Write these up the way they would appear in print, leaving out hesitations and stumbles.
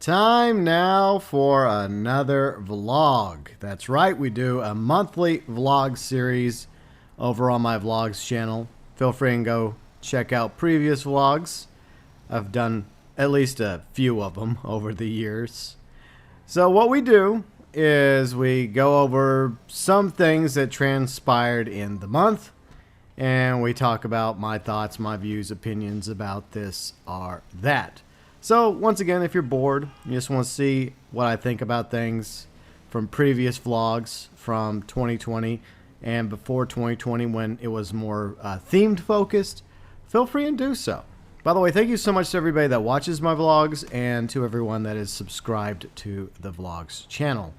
Time now for another vlog. That's right, we do a monthly vlog series over on my vlogs channel. Feel free and go check out previous vlogs. I've done at least a few of them over the years. So what we do is we go over some things that transpired in the month, and we talk about my thoughts, my views, opinions about this or that. So once again, if you're bored, you just want to see what I think about things from previous vlogs from 2020 and before 2020 when it was more themed focused, feel free and do so. By the way, thank you so much to everybody that watches my vlogs and to everyone that is subscribed to the vlogs channel.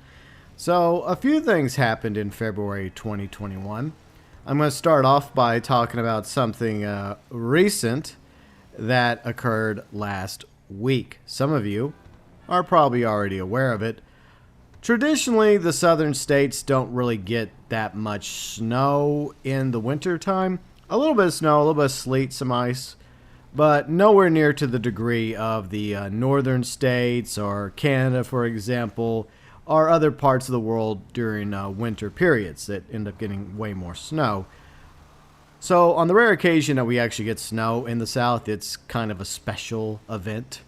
So a few things happened in February 2021. I'm going to start off by talking about something recent that occurred last week. Some of you are probably already aware of it. Traditionally, the southern states don't really get that much snow in the winter time. A little bit of snow, a little bit of sleet, some ice, but nowhere near to the degree of the northern states or Canada, for example, or other parts of the world during winter periods that end up getting way more snow. So on the rare occasion that we actually get snow in the South, it's kind of a special event.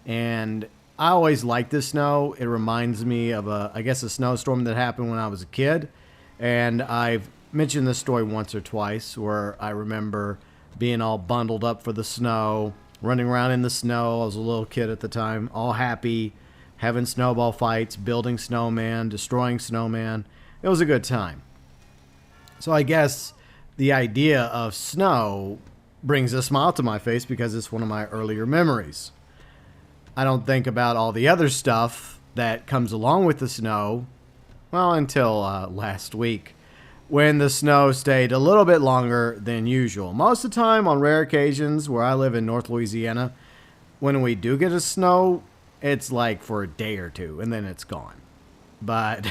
And I always like the snow. It reminds me of I guess a snowstorm that happened when I was a kid. And I've mentioned this story once or twice where I remember being all bundled up for the snow, running around in the snow. I was a little kid at the time, all happy, having snowball fights, building snowman, destroying snowman. It was a good time. So I guess the idea of snow brings a smile to my face because it's one of my earlier memories. I don't think about all the other stuff that comes along with the snow, well, until last week, when the snow stayed a little bit longer than usual. Most of the time, on rare occasions, where I live in North Louisiana, when we do get a snow, it's like for a day or two, and then it's gone. But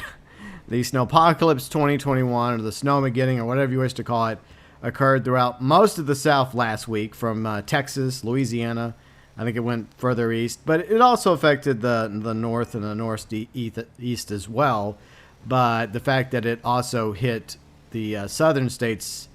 the Snowpocalypse 2021, or the Snowmageddon, or whatever you wish to call it, occurred throughout most of the South last week, from Texas, Louisiana. I think it went further east, but it also affected the north and the northeast as well. But the fact that it also hit the southern states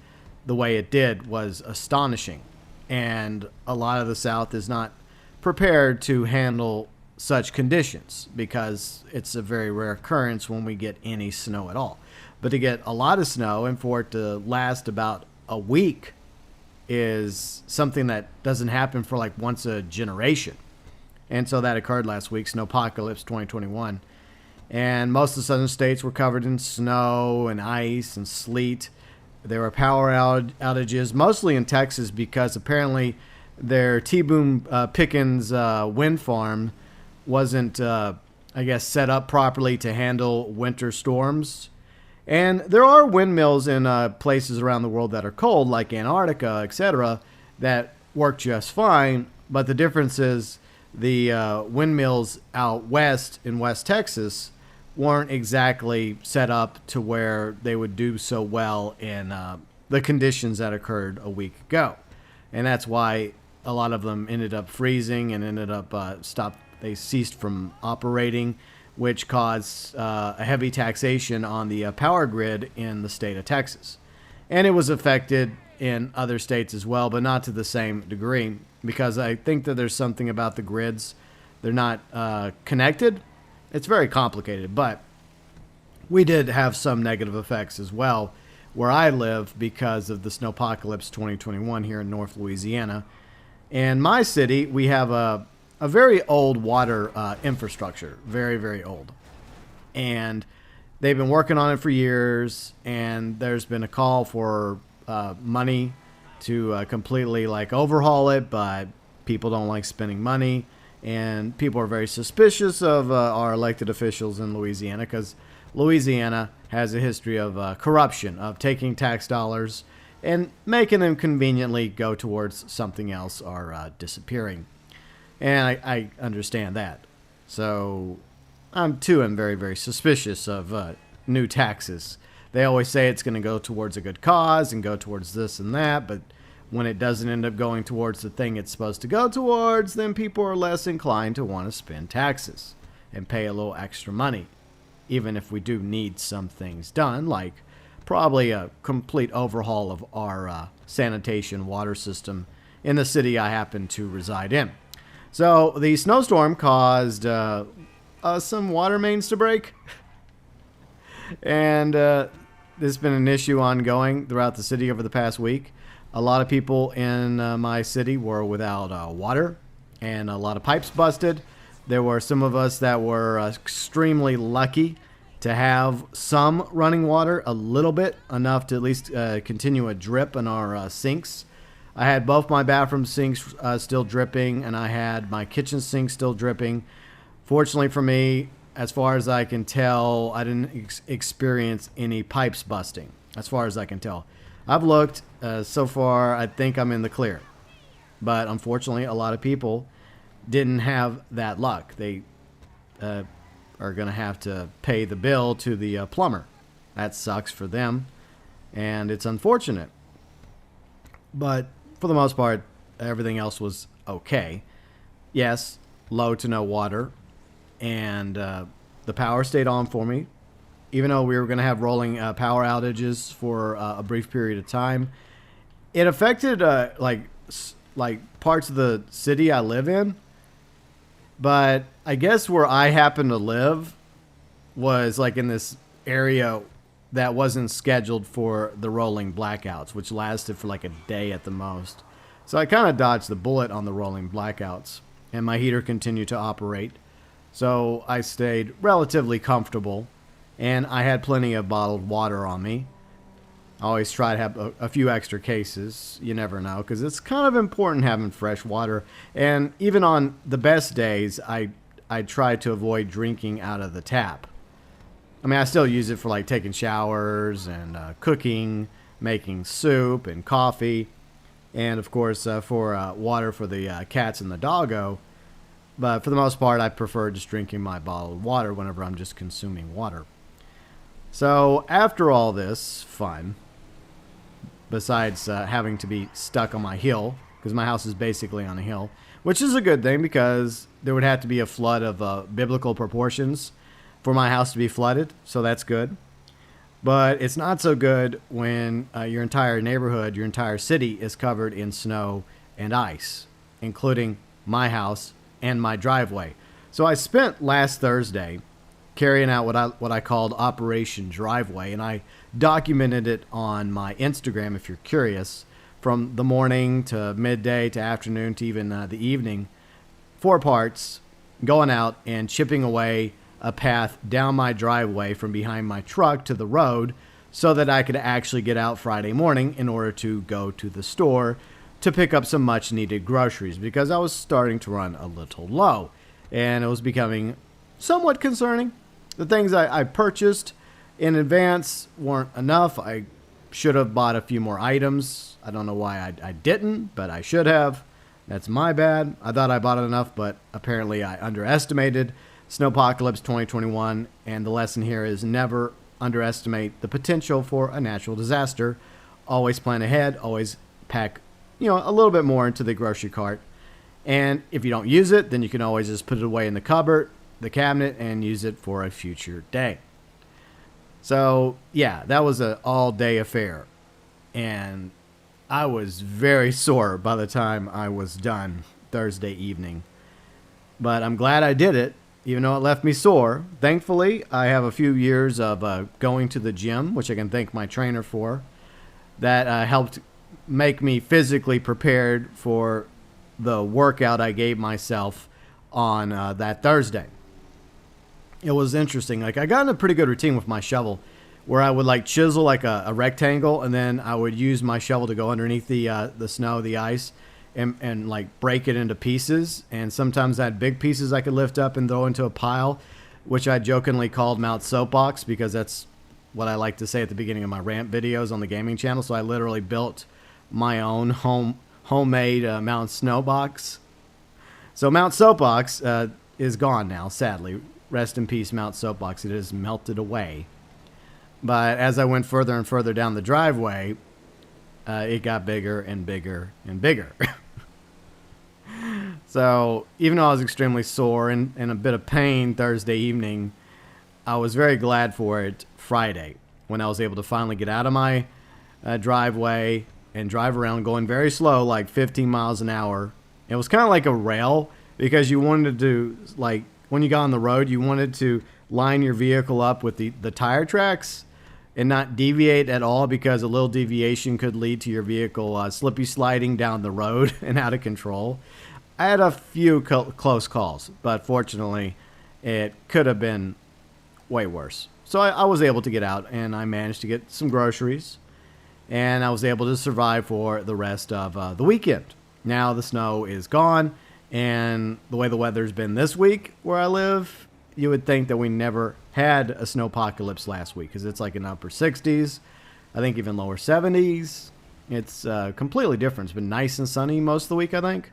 the way it did was astonishing. And a lot of the South is not prepared to handle such conditions because it's a very rare occurrence when we get any snow at all. But to get a lot of snow and for it to last about a week is something that doesn't happen for like once a generation. And so that occurred last week, Snowpocalypse 2021. And most of the southern states were covered in snow and ice and sleet. There were power outages, mostly in Texas, because apparently their T-Boone Pickens wind farm wasn't, I guess, set up properly to handle winter storms. And there are windmills in places around the world that are cold, like Antarctica, etc., that work just fine. But the difference is the windmills out west in West Texas weren't exactly set up to where they would do so well in the conditions that occurred a week ago. And that's why a lot of them ended up freezing and ended up they ceased from operating, which caused a heavy taxation on the power grid in the state of Texas. And it was affected in other states as well, but not to the same degree, because I think that there's something about the grids. They're not connected. It's very complicated, but we did have some negative effects as well where I live because of the Snowpocalypse 2021 here in North Louisiana. In my city, we have a very old water infrastructure, very, very old. And they've been working on it for years, and there's been a call for money to completely overhaul it, but people don't like spending money, and people are very suspicious of our elected officials in Louisiana because Louisiana has a history of corruption, of taking tax dollars and making them conveniently go towards something else or disappearing. And I understand that. So I'm very, very suspicious of new taxes. They always say it's going to go towards a good cause and go towards this and that, but when it doesn't end up going towards the thing it's supposed to go towards, then people are less inclined to want to spend taxes and pay a little extra money, even if we do need some things done, like probably a complete overhaul of our sanitation water system in the city I happen to reside in. So the snowstorm caused some water mains to break. And this has been an issue ongoing throughout the city over the past week. A lot of people in my city were without water, and a lot of pipes busted. There were some of us that were extremely lucky to have some running water, a little bit, enough to at least continue a drip in our sinks. I had both my bathroom sinks still dripping, and I had my kitchen sink still dripping. Fortunately for me, as far as I can tell, I didn't experience any pipes busting, as far as I can tell. I've looked. So far, I think I'm in the clear. But unfortunately, a lot of people didn't have that luck. They are going to have to pay the bill to the plumber. That sucks for them, and it's unfortunate. But for the most part, everything else was okay. Yes, low to no water, and the power stayed on for me. Even though we were going to have rolling power outages for a brief period of time, it affected like parts of the city I live in. But I guess where I happen to live was like in this area that wasn't scheduled for the rolling blackouts, which lasted for like a day at the most. So I kind of dodged the bullet on the rolling blackouts, and my heater continued to operate. So I stayed relatively comfortable, and I had plenty of bottled water on me. I always try to have a few extra cases. You never know, because it's kind of important having fresh water. And even on the best days, I try to avoid drinking out of the tap. I mean, I still use it for like taking showers and cooking, making soup and coffee, and of course for water for the cats and the doggo. But for the most part, I prefer just drinking my bottled water whenever I'm just consuming water. So after all this fun, besides having to be stuck on my hill, because my house is basically on a hill, which is a good thing because there would have to be a flood of biblical proportions for my house to be flooded, so that's good. But it's not so good when your entire neighborhood, your entire city is covered in snow and ice, including my house and my driveway. So I spent last Thursday carrying out what I called Operation Driveway, and I documented it on my Instagram if you're curious, from the morning to midday to afternoon to even the evening, 4 parts, going out and chipping away a path down my driveway from behind my truck to the road so that I could actually get out Friday morning in order to go to the store to pick up some much needed groceries, because I was starting to run a little low and it was becoming somewhat concerning. The things I purchased in advance weren't enough. I should have bought a few more items. I don't know why I didn't, but I should have. That's my bad. I thought I bought enough, but apparently I underestimated Snowpocalypse 2021, and the lesson here is never underestimate the potential for a natural disaster. Always plan ahead, always pack, a little bit more into the grocery cart. And if you don't use it, then you can always just put it away in the cupboard, the cabinet, and use it for a future day. So, yeah, that was an all-day affair. And I was very sore by the time I was done Thursday evening. But I'm glad I did it, even though it left me sore. Thankfully, I have a few years of going to the gym, which I can thank my trainer for. That helped make me physically prepared for the workout I gave myself on that Thursday. It was interesting. Like, I got in a pretty good routine with my shovel, where I would chisel a rectangle, and then I would use my shovel to go underneath the snow, the ice, and break it into pieces. And sometimes I had big pieces I could lift up and throw into a pile, which I jokingly called Mount Soapbox, because that's what I like to say at the beginning of my rant videos on the gaming channel. So I literally built my own homemade Mount Snowbox. So Mount Soapbox is gone now, sadly. Rest in peace, Mount Soapbox. It has melted away. But as I went further and further down the driveway, it got bigger and bigger and bigger. So even though I was extremely sore and in a bit of pain Thursday evening, I was very glad for it Friday when I was able to finally get out of my driveway and drive around going very slow, like 15 miles an hour. It was kind of like a rail because you wanted to, like, when you got on the road, you wanted to line your vehicle up with the tire tracks and not deviate at all, because a little deviation could lead to your vehicle slippy sliding down the road and out of control. I had a few close calls, but fortunately it could have been way worse. So I was able to get out, and I managed to get some groceries, and I was able to survive for the rest of the weekend. Now the snow is gone, and the way the weather's been this week where I live, you would think that we never had a snowpocalypse last week, because it's like in upper 60s, I think even lower 70s. It's completely different. It's been nice and sunny most of the week, I think.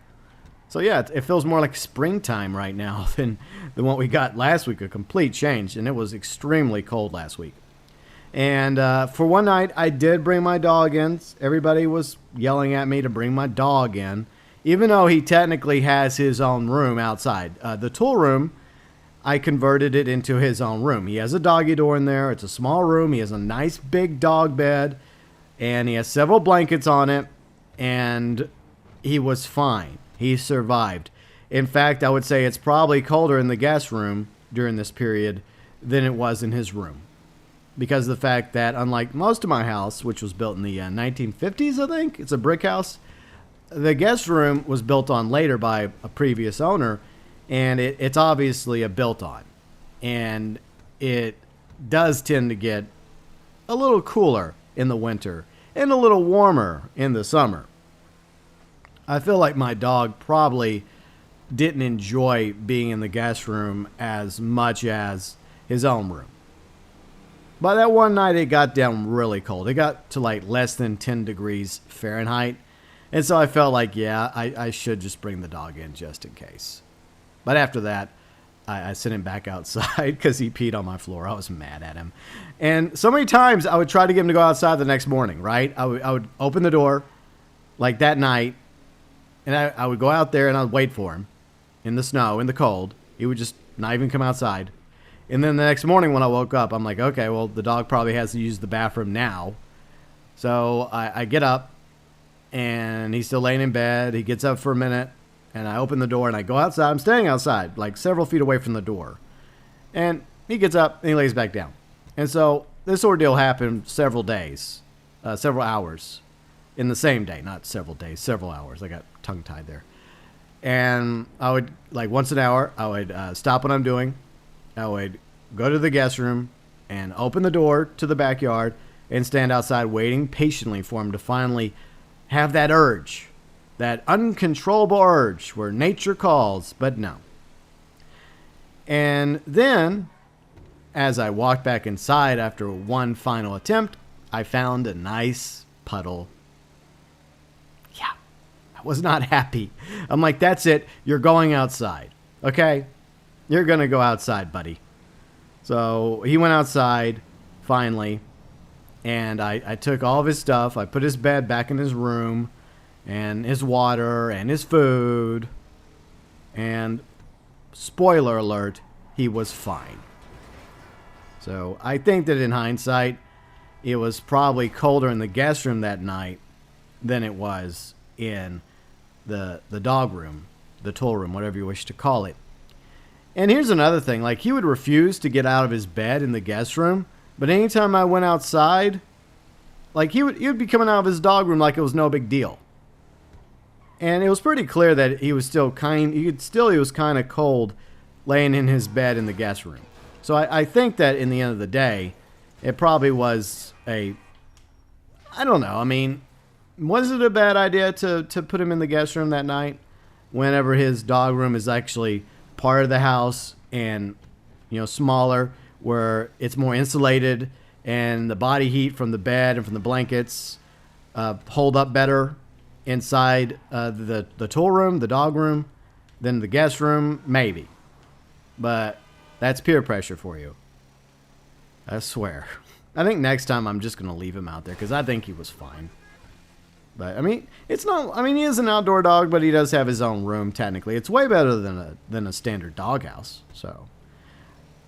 So yeah, it feels more like springtime right now than what we got last week. A complete change, and it was extremely cold last week. And for one night, I did bring my dog in. Everybody was yelling at me to bring my dog in, even though he technically has his own room outside. The tool room, I converted it into his own room. He has a doggy door in there. It's a small room. He has a nice big dog bed, and he has several blankets on it, and he was fine. He survived. In fact, I would say it's probably colder in the guest room during this period than it was in his room, because of the fact that, unlike most of my house, which was built in the 1950s, I think, it's a brick house, the guest room was built on later by a previous owner, and it's obviously a built-on, and it does tend to get a little cooler in the winter and a little warmer in the summer. I feel like my dog probably didn't enjoy being in the guest room as much as his own room. But that one night, it got down really cold. It got to like less than 10 degrees Fahrenheit. And so I felt like, yeah, I should just bring the dog in just in case. But after that, I sent him back outside because he peed on my floor. I was mad at him. And so many times I would try to get him to go outside the next morning, right? I would open the door like that night, and I would go out there and I'd wait for him in the snow, in the cold. He would just not even come outside. And then the next morning when I woke up, I'm like, okay, well, the dog probably has to use the bathroom now. So I get up, and he's still laying in bed. He gets up for a minute, and I open the door, and I go outside. I'm staying outside, like several feet away from the door. And he gets up, and he lays back down. And so this ordeal happened several days, several hours in the same day. Not several days, several hours. I got tongue-tied there. And I would, like once an hour, I would stop what I'm doing. I would go to the guest room and open the door to the backyard and stand outside waiting patiently for him to finally have that urge, that uncontrollable urge where nature calls, but no. And then, as I walked back inside after one final attempt, I found a nice puddle. Yeah, I was not happy. I'm like, that's it. You're going outside, okay? You're going to go outside, buddy. So he went outside, finally, and I took all of his stuff. I put his bed back in his room, and his water, and his food, and spoiler alert, he was fine. So I think that in hindsight, it was probably colder in the guest room that night than it was in the dog room, the tool room, whatever you wish to call it. And here's another thing, like he would refuse to get out of his bed in the guest room, but anytime I went outside, like he would be coming out of his dog room like it was no big deal. And it was pretty clear that he was still he was kind of cold laying in his bed in the guest room. So I think that in the end of the day, it probably was I don't know. I mean, was it a bad idea to put him in the guest room that night whenever his dog room is actually part of the house and, smaller, where it's more insulated and the body heat from the bed and from the blankets hold up better inside the tool room, the dog room, than the guest room? Maybe. But that's peer pressure for you. I swear. I think next time I'm just going to leave him out there because I think he was fine. But I mean, it's not. I mean, he is an outdoor dog, but he does have his own room. Technically, it's way better than a standard doghouse. So,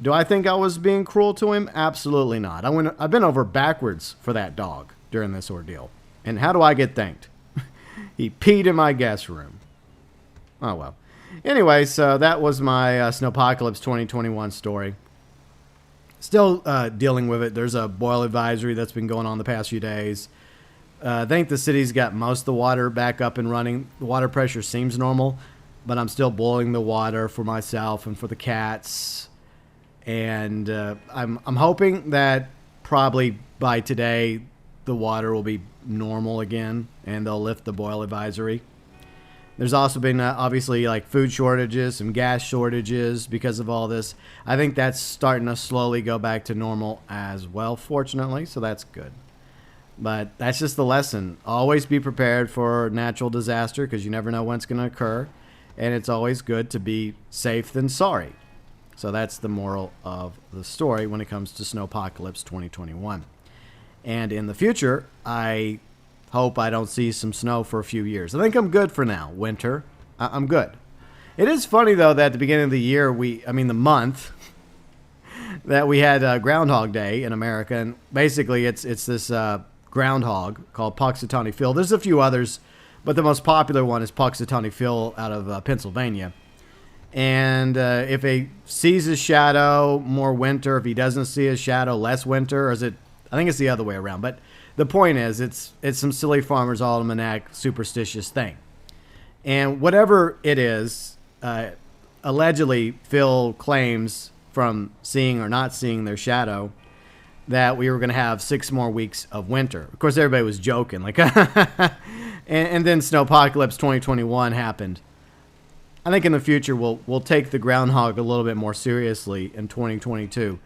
do I think I was being cruel to him? Absolutely not. I've been over backwards for that dog during this ordeal. And how do I get thanked? He peed in my guest room. Oh well. Anyway, so that was my Snowpocalypse 2021 story. Still dealing with it. There's a boil advisory that's been going on the past few days. I think the city's got most of the water back up and running. The water pressure seems normal, but I'm still boiling the water for myself and for the cats. And I'm hoping that probably by today the water will be normal again and they'll lift the boil advisory. There's also been obviously like food shortages, some gas shortages because of all this. I think that's starting to slowly go back to normal as well, fortunately, so that's good. But that's just the lesson. Always be prepared for natural disaster because you never know when it's going to occur. And it's always good to be safe than sorry. So that's the moral of the story when it comes to Snowpocalypse 2021. And in the future, I hope I don't see some snow for a few years. I think I'm good for now. Winter, I'm good. It is funny, though, that at the beginning of the year, the month, that we had Groundhog Day in America. And basically, it's this groundhog called Puxatawny Phil. There's a few others, but the most popular one is Puxatawny Phil out of Pennsylvania. And if he sees his shadow, more winter. If he doesn't see his shadow, less winter. Or is it? I think it's the other way around. But the point is, it's some silly farmer's almanac superstitious thing. And whatever it is, allegedly Phil claims from seeing or not seeing their shadow that we were going to have 6 more weeks of winter. Of course, everybody was joking. Like, and then Snowpocalypse 2021 happened. I think in the future we'll take the groundhog a little bit more seriously in 2022.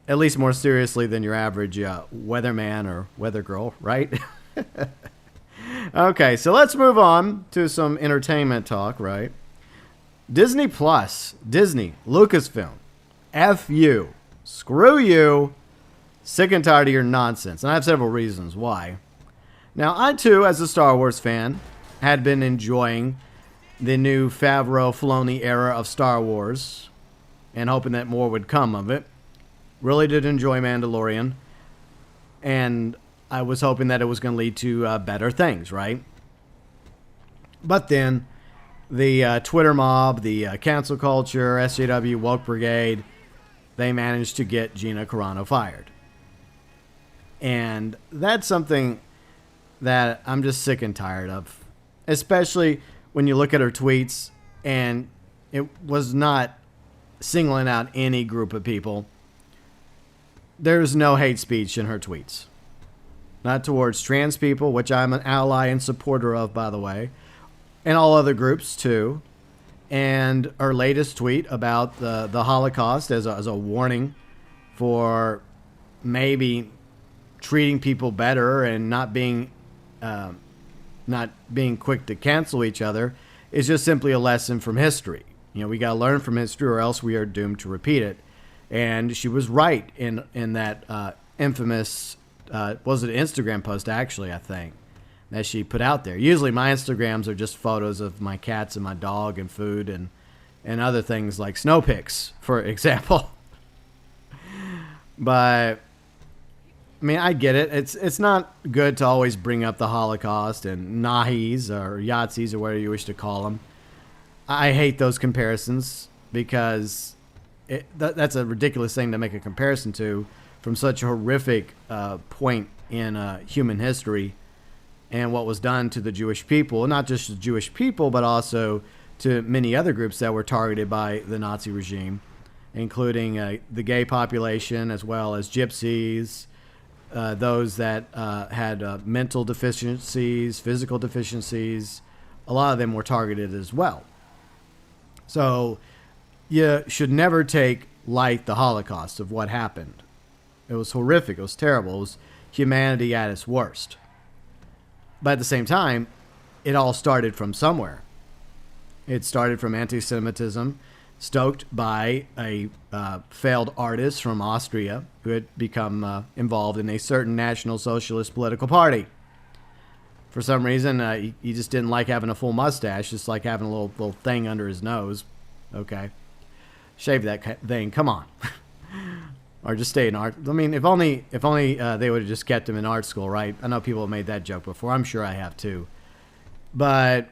At least more seriously than your average weatherman or weather girl, right? Okay, so let's move on to some entertainment talk, right? Disney Plus, Disney, Lucasfilm, F you, screw you, sick and tired of your nonsense. And I have several reasons why. Now, I too, as a Star Wars fan, had been enjoying the new Favreau-Filoni era of Star Wars and hoping that more would come of it. Really did enjoy Mandalorian. And I was hoping that it was going to lead to better things, right? But then the Twitter mob, the cancel culture, SJW, Woke Brigade, they managed to get Gina Carano fired. And that's something that I'm just sick and tired of. Especially when you look at her tweets, and it was not singling out any group of people. There's no hate speech in her tweets. Not towards trans people, which I'm an ally and supporter of, by the way, and all other groups too. And her latest tweet about the Holocaust as a warning for maybe treating people better and not being quick to cancel each other is just simply a lesson from history. You know, we got to learn from history or else we are doomed to repeat it. And she was right in that infamous, was it an Instagram post actually, I think, that she put out there. Usually my Instagrams are just photos of my cats and my dog and food and other things like snow pics, for example. But I mean, I get it. It's not good to always bring up the Holocaust and Nahis or Yahtzees or whatever you wish to call them. I hate those comparisons because that's a ridiculous thing to make a comparison to from such a horrific point in human history and what was done to the Jewish people. Not just the Jewish people, but also to many other groups that were targeted by the Nazi regime, including the gay population as well as gypsies, those that had mental deficiencies, physical deficiencies. A lot of them were targeted as well. So you should never take light the Holocaust of what happened. It was horrific. It was terrible. It was humanity at its worst. But at the same time, it all started from somewhere. It started from anti-Semitism, stoked by a failed artist from Austria who had become involved in a certain National Socialist political party. For some reason, he just didn't like having a full mustache, just like having a little thing under his nose. Okay. Shave that thing. Come on. Or just stay in art. I mean, if only they would have just kept him in art school, right? I know people have made that joke before. I'm sure I have too. But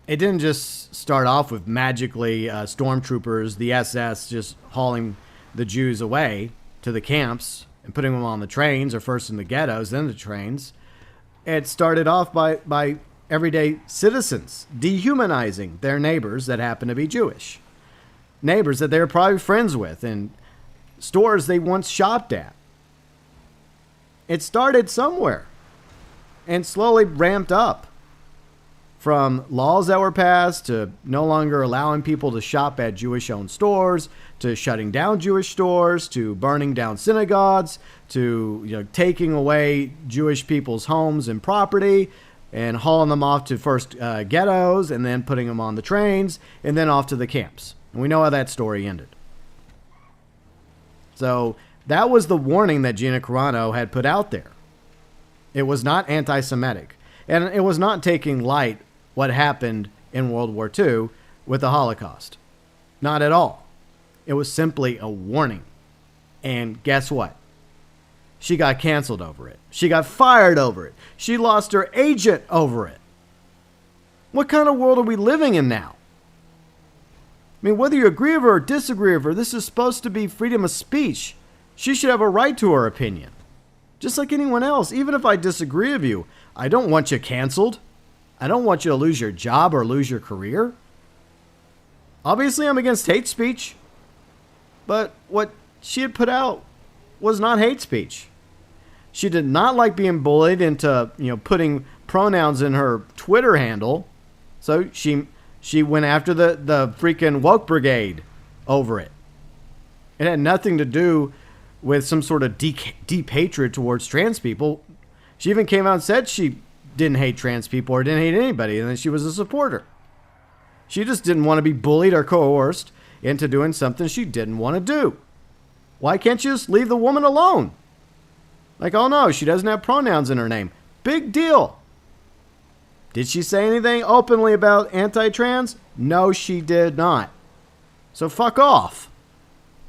it didn't just start off with magically stormtroopers, the SS, just hauling the Jews away to the camps and putting them on the trains, or first in the ghettos, then the trains. It started off by everyday citizens dehumanizing their neighbors that happen to be Jewish. Neighbors that they were probably friends with in stores they once shopped at. It started somewhere and slowly ramped up. From laws that were passed to no longer allowing people to shop at Jewish-owned stores, to shutting down Jewish stores, to burning down synagogues, to taking away Jewish people's homes and property and hauling them off to first ghettos and then putting them on the trains and then off to the camps. And we know how that story ended. So that was the warning that Gina Carano had put out there. It was not anti-Semitic. And it was not taking light what happened in World War II with the Holocaust. Not at all. It was simply a warning. And guess what? She got canceled over it. She got fired over it. She lost her agent over it. What kind of world are we living in now? I mean, whether you agree with her or disagree with her, this is supposed to be freedom of speech. She should have a right to her opinion. Just like anyone else. Even if I disagree with you, I don't want you canceled. I don't want you to lose your job or lose your career. Obviously, I'm against hate speech. But what she had put out was not hate speech. She did not like being bullied into, putting pronouns in her Twitter handle. So she went after the freaking woke brigade over it. It had nothing to do with some sort of deep hatred towards trans people. She even came out and said she didn't hate trans people or didn't hate anybody, and then she was a supporter. She just didn't want to be bullied or coerced into doing something she didn't want to do. Why can't you just leave the woman alone? Like, oh no, she doesn't have pronouns in her name. Big deal. Did she say anything openly about anti-trans? No, she did not. So fuck off.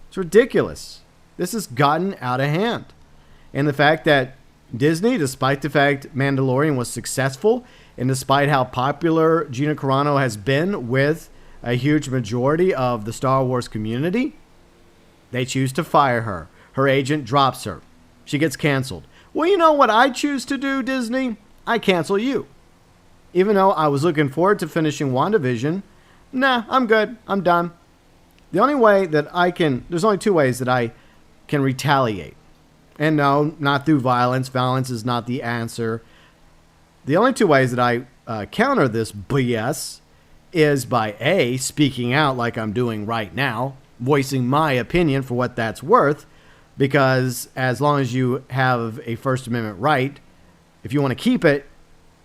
It's ridiculous. This has gotten out of hand. And the fact that Disney, despite the fact Mandalorian was successful, and despite how popular Gina Carano has been with a huge majority of the Star Wars community, they choose to fire her. Her agent drops her. She gets canceled. Well, you know what I choose to do, Disney? I cancel you. Even though I was looking forward to finishing WandaVision, nah, I'm good. I'm done. The only way that there's only two ways that I can retaliate. And no, not through violence. Violence is not the answer. The only two ways that I counter this BS is by A, speaking out like I'm doing right now, voicing my opinion for what that's worth, because as long as you have a First Amendment right, if you want to keep it,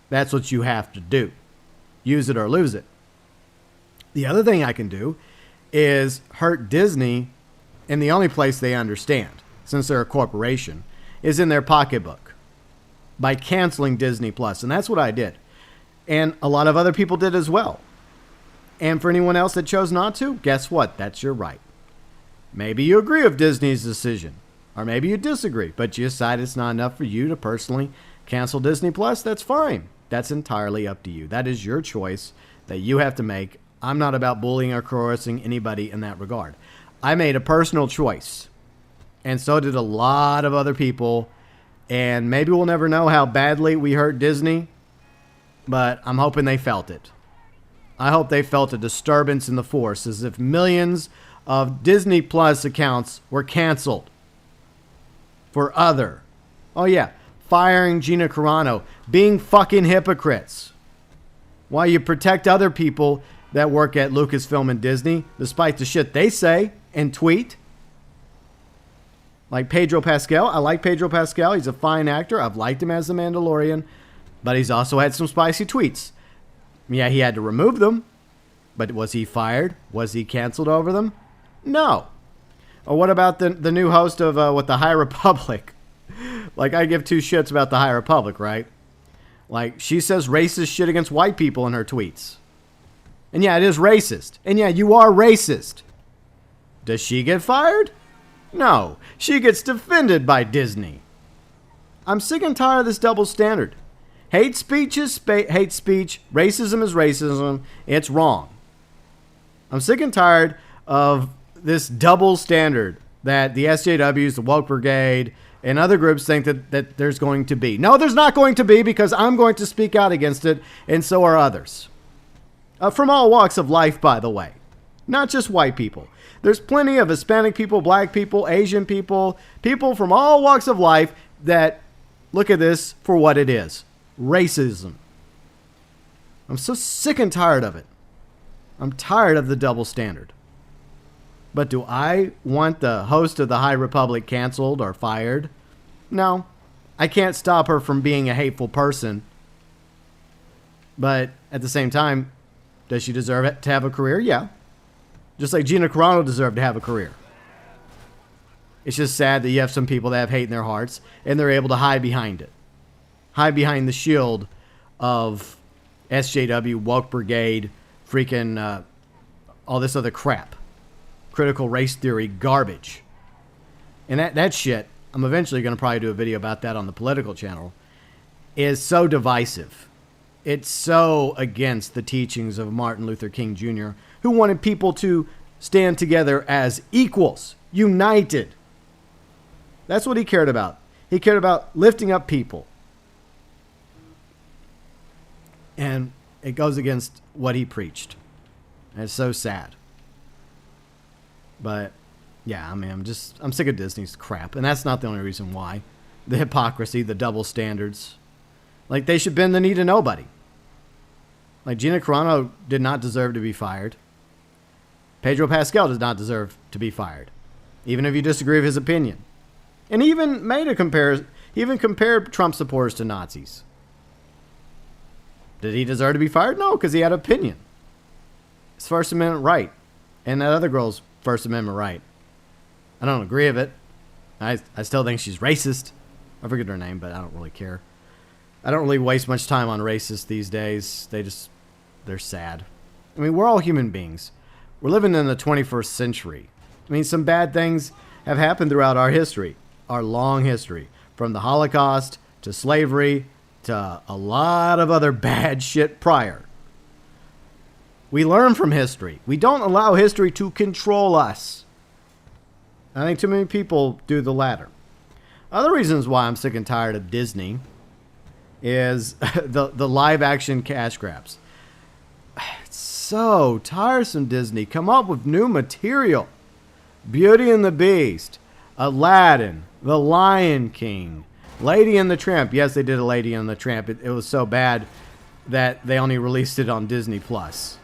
that's what you have to do. Use it or lose it. The other thing I can do is hurt Disney in the only place they understand, since they're a corporation, is in their pocketbook by canceling Disney Plus. And that's what I did. And a lot of other people did as well. And for anyone else that chose not to, guess what? That's your right. Maybe you agree with Disney's decision, or maybe you disagree, but you decide it's not enough for you to personally cancel Disney Plus. That's fine. That's entirely up to you. That is your choice that you have to make. I'm not about bullying or coercing anybody in that regard. I made a personal choice. And so did a lot of other people. And maybe we'll never know how badly we hurt Disney. But I'm hoping they felt it. I hope they felt a disturbance in the force, as if millions of Disney Plus accounts were canceled for other. Oh yeah, firing Gina Carano, being fucking hypocrites. While you protect other people that work at Lucasfilm and Disney, despite the shit they say and tweet. Like Pedro Pascal. I like Pedro Pascal. He's a fine actor. I've liked him as The Mandalorian. But he's also had some spicy tweets. Yeah, he had to remove them. But was he fired? Was he canceled over them? No. Or what about the new host of The High Republic? Like, I give two shits about The High Republic, right? Like, she says racist shit against white people in her tweets. And yeah, it is racist. And yeah, you are racist. Does she get fired? No. She gets defended by Disney. I'm sick and tired of this double standard. Hate speech is hate speech. Racism is racism. It's wrong. I'm sick and tired of this double standard that the SJWs, the Woke Brigade, and other groups think that there's going to be. No, there's not going to be, because I'm going to speak out against it, and so are others. From all walks of life, by the way. Not just white people. There's plenty of Hispanic people, black people, Asian people, people from all walks of life that look at this for what it is. Racism. I'm so sick and tired of it. I'm tired of the double standard. But do I want the host of the High Republic canceled or fired? No. I can't stop her from being a hateful person. But at the same time, does she deserve it to have a career? Yeah. Just like Gina Carano deserved to have a career. It's just sad that you have some people that have hate in their hearts and they're able to hide behind it. Hide behind the shield of SJW, Woke Brigade, freaking all this other crap. Critical race theory garbage. And that shit, I'm eventually going to probably do a video about that on the political channel, is so divisive. It's so against the teachings of Martin Luther King Jr., who wanted people to stand together as equals, united. That's what he cared about. He cared about lifting up people. And it goes against what he preached. And it's so sad. But yeah, I mean, I'm sick of Disney's crap. And that's not the only reason why. The hypocrisy, the double standards. Like, they should bend the knee to nobody. Like, Gina Carano did not deserve to be fired. Pedro Pascal does not deserve to be fired, even if you disagree with his opinion. And he even made a comparison. He even compared Trump supporters to Nazis. Did he deserve to be fired? No, because he had an opinion. His First Amendment right. And that other girl's First Amendment right. I don't agree with it. I still think she's racist. I forget her name, but I don't really care. I don't really waste much time on racists these days. They're sad. I mean, we're all human beings. We're living in the 21st century. I mean, some bad things have happened throughout our history, our long history, from the Holocaust to slavery to a lot of other bad shit prior. We learn from history. We don't allow history to control us. I think too many people do the latter. Other reasons why I'm sick and tired of Disney is the live action cash grabs. It's so tiresome, Disney. Come up with new material. Beauty and the Beast, Aladdin, The Lion King, Lady and the Tramp. Yes, they did a Lady and the Tramp. It was so bad that they only released it on Disney Plus.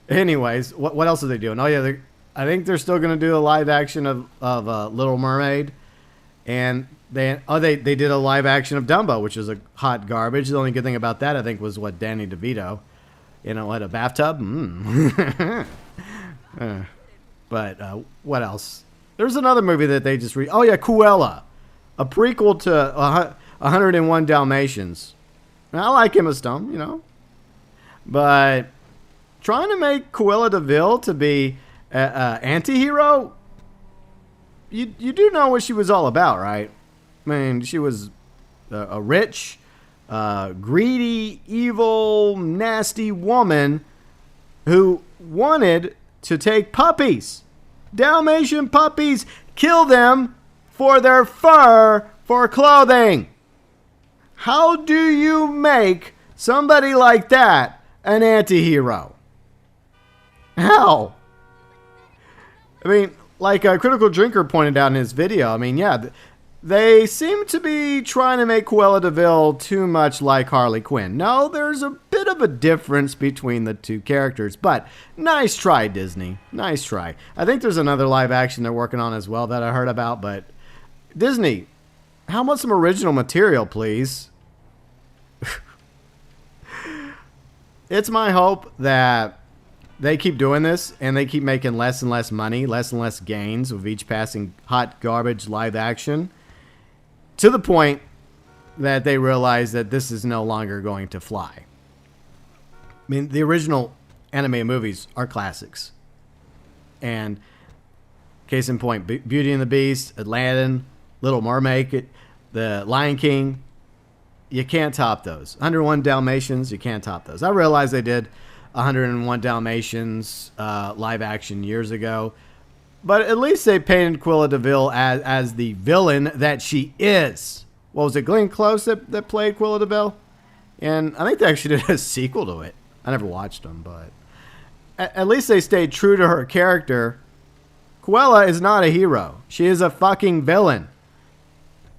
Anyways, what else are they doing? Oh yeah, I think they're still going to do a live action of Little Mermaid, and they did a live action of Dumbo, which is a hot garbage. The only good thing about that, I think, was what Danny DeVito, what, a bathtub. But what else? There's another movie that they just oh yeah, Cruella, a prequel to 101 Dalmatians. And I like Emma Stone, but trying to make Cruella de Vil to be an anti-hero, you do know what she was all about, right? I mean, she was a rich, greedy, evil, nasty woman who wanted to take puppies, Dalmatian puppies, kill them for their fur for clothing. How do you make somebody like that an anti-hero? How? I mean, like a Critical Drinker pointed out in his video, I mean, yeah, they seem to be trying to make Cruella de Vil too much like Harley Quinn. No, there's a bit of a difference between the two characters, but nice try, Disney. Nice try. I think there's another live action they're working on as well that I heard about, but Disney, how about some original material, please? It's my hope that they keep doing this and they keep making less and less money, less and less gains with each passing hot garbage live action, to the point that they realized that this is no longer going to fly. I mean, the original anime movies are classics. And case in point, Beauty and the Beast, Aladdin, Little Mermaid, The Lion King. You can't top those. 101 Dalmatians, you can't top those. I realized they did 101 Dalmatians live action years ago. But at least they painted Cruella de Vil as the villain that she is. What was it, Glenn Close that played Cruella de Vil? And I think they actually did a sequel to it. I never watched them, but at least they stayed true to her character. Cruella is not a hero. She is a fucking villain.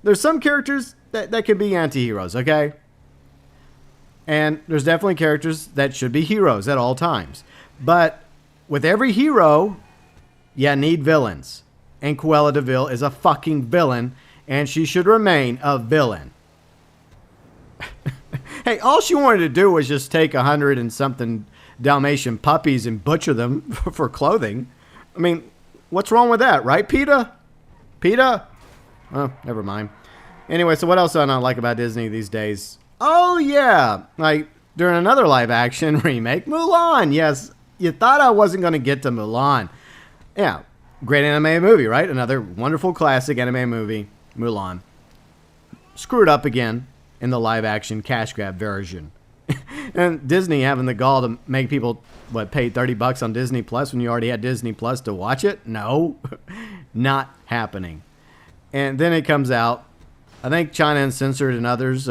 There's some characters that can be anti-heroes, okay? And there's definitely characters that should be heroes at all times. But with every hero, you need villains. And Cruella de Vil is a fucking villain, and she should remain a villain. Hey, all she wanted to do was just take 100 and something Dalmatian puppies and butcher them for clothing. I mean, what's wrong with that, right, PETA? PETA? Oh, never mind. Anyway, so what else do I not like about Disney these days? Oh, yeah. Like, during another live-action remake, Mulan. Yes, you thought I wasn't going to get to Mulan. Yeah, great anime movie, right? Another wonderful classic anime movie, Mulan. Screwed up again in the live-action cash grab version. And Disney having the gall to make people, pay $30 on Disney Plus when you already had Disney Plus to watch it? No, not happening. And then it comes out, I think China Uncensored and others,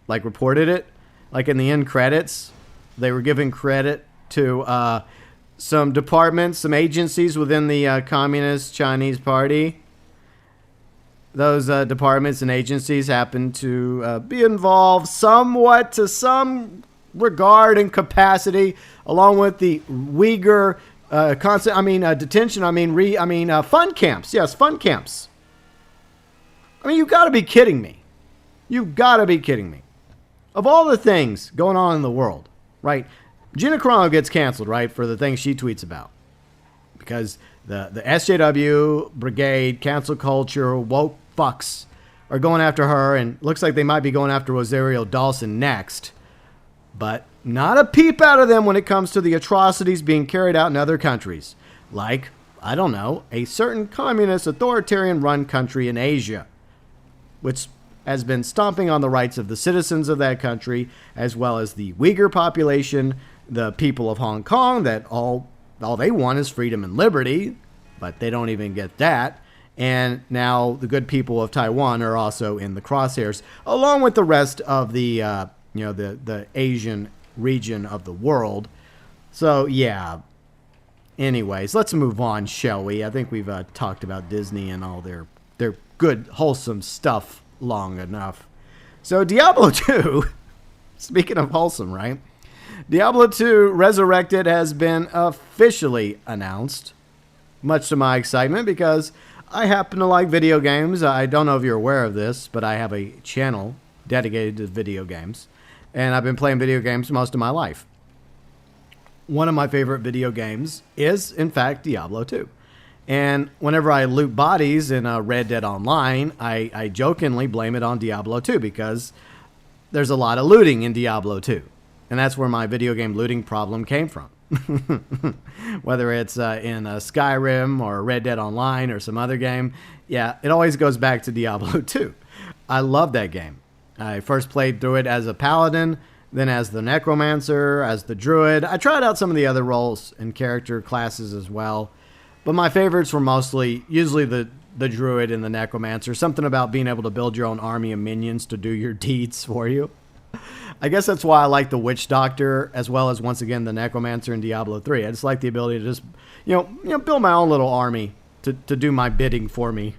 reported it. Like in the end credits, they were giving credit to some departments, some agencies within the Communist Chinese Party. Those departments and agencies happen to be involved somewhat to some regard and capacity, along with the Uyghur detention. Fun camps. Yes, fun camps. I mean, you got to be kidding me. You've got to be kidding me. Of all the things going on in the world, right? Gina Carano gets canceled, right, for the things she tweets about. Because the SJW, Brigade, cancel culture, woke fucks are going after her, and looks like they might be going after Rosario Dawson next. But not a peep out of them when it comes to the atrocities being carried out in other countries. Like, I don't know, a certain communist authoritarian-run country in Asia, which has been stomping on the rights of the citizens of that country, as well as the Uyghur population, the people of Hong Kong, that all they want is freedom and liberty, but they don't even get that. And now the good people of Taiwan are also in the crosshairs, along with the rest of the, the Asian region of the world. So, yeah. Anyways, let's move on, shall we? I think we've talked about Disney and all their good, wholesome stuff long enough. So, Diablo 2, speaking of wholesome, right? Diablo II Resurrected has been officially announced, much to my excitement, because I happen to like video games. I don't know if you're aware of this, but I have a channel dedicated to video games, and I've been playing video games most of my life. One of my favorite video games is, in fact, Diablo 2. And whenever I loot bodies in Red Dead Online, I jokingly blame it on Diablo 2 because there's a lot of looting in Diablo 2. And that's where my video game looting problem came from. Whether it's in Skyrim or Red Dead Online or some other game, yeah, it always goes back to Diablo 2. I love that game. I first played through it as a paladin, then as the necromancer, as the druid. I tried out some of the other roles and character classes as well. But my favorites were usually the druid and the necromancer. Something about being able to build your own army of minions to do your deeds for you. I guess that's why I like the Witch Doctor, as well as, once again, the Necromancer in Diablo 3. I just like the ability to just, build my own little army to do my bidding for me